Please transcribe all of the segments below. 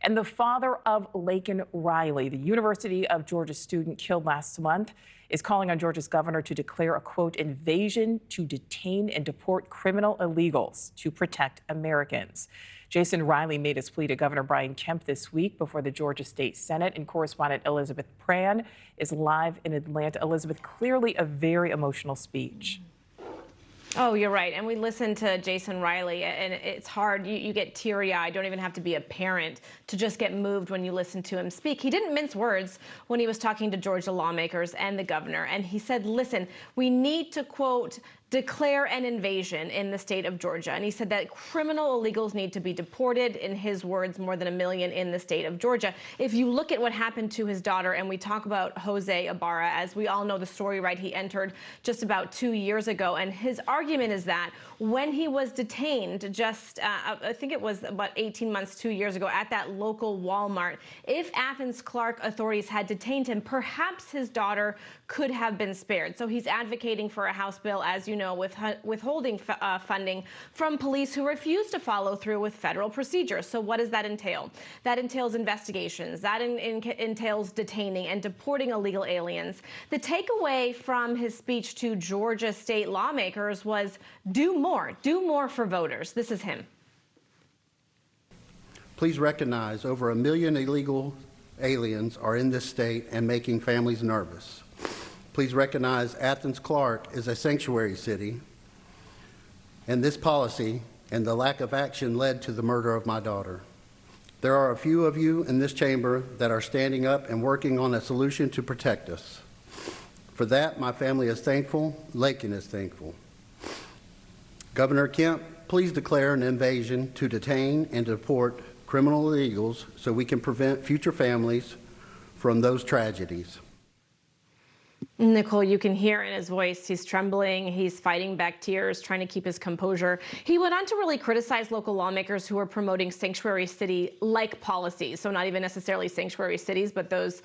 And the father of Laken Riley, the University of Georgia student killed last month, is calling on Georgia's governor to declare a, quote, invasion to detain and deport criminal illegals to protect Americans. Jason Riley made his plea to Governor Brian Kemp this week before the Georgia State Senate, and correspondent Elizabeth Pran is live in Atlanta. Elizabeth, clearly a very emotional speech. Oh, you're right. And we listened to Jason Riley, and it's hard. You get teary-eyed. Don't even have to be a parent to just get moved when you listen to him speak. He didn't mince words when he was talking to Georgia lawmakers and the governor. And he said, listen, we need to, quote, declare an invasion in the state of Georgia. And he said that criminal illegals need to be deported, in his words, more than 1 million in the state of Georgia. If you look at what happened to his daughter, and we talk about Jose Ibarra, as we all know the story, right? He entered just about 2 years ago. And his argument is that when he was detained just, I think it was about 18 months, 2 years ago, at that local Walmart, if Athens Clarke authorities had detained him, perhaps his daughter could have been spared. So he's advocating for a House bill, as you know, with withholding funding from police who refuse to follow through with federal procedures. So what does that entail? That entails investigations. That entails detaining and deporting illegal aliens. The takeaway from his speech to Georgia state lawmakers was do more for voters. This is him. Please recognize over 1 million illegal aliens are in this state and making families nervous. Please recognize Athens Clarke is a sanctuary city, and this policy and the lack of action led to the murder of my daughter. There are a few of you in this chamber that are standing up and working on a solution to protect us. For that, my family is thankful. Laken is thankful. Governor Kemp, please declare an invasion to detain and deport criminal illegals so we can prevent future families from those tragedies. Nichole, you can hear in his voice, he's trembling, he's fighting back tears, trying to keep his composure. He went on to really criticize local lawmakers who are promoting sanctuary city-like policies. So not even necessarily sanctuary cities, but those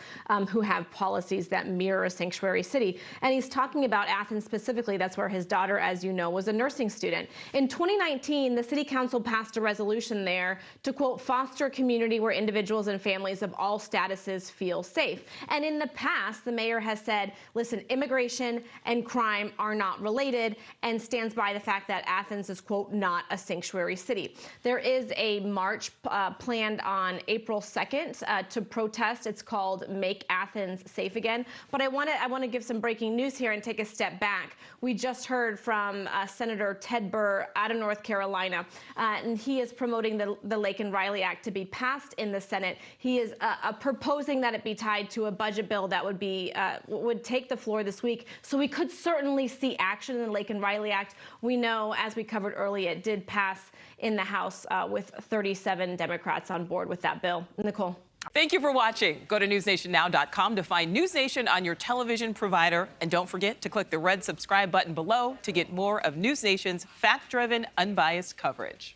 who have policies that mirror a sanctuary city. And he's talking about Athens specifically. That's where his daughter, as you know, was a nursing student. In 2019, the city council passed a resolution there to, quote, foster a community where individuals and families of all statuses feel safe. And in the past, the mayor has said, listen, immigration and crime are not related, and stands by the fact that Athens is, quote, not a sanctuary city. There is a march planned on April 2nd to protest. It's called Make Athens Safe Again. But I want to give some breaking news here and take a step back. We just heard from Senator Ted Burr out of North Carolina, and he is promoting the Laken Riley Act to be passed in the Senate. He is proposing that it be tied to a budget bill that would take the floor this week. So we could certainly see action in the Laken Riley Act. We know, as we covered earlier, it did pass in the House with 37 Democrats on board with that bill. Nichole. Thank you for watching. Go to newsnationnow.com to find News Nation on your television provider. And don't forget to click the red subscribe button below to get more of News Nation's fact-driven, unbiased coverage.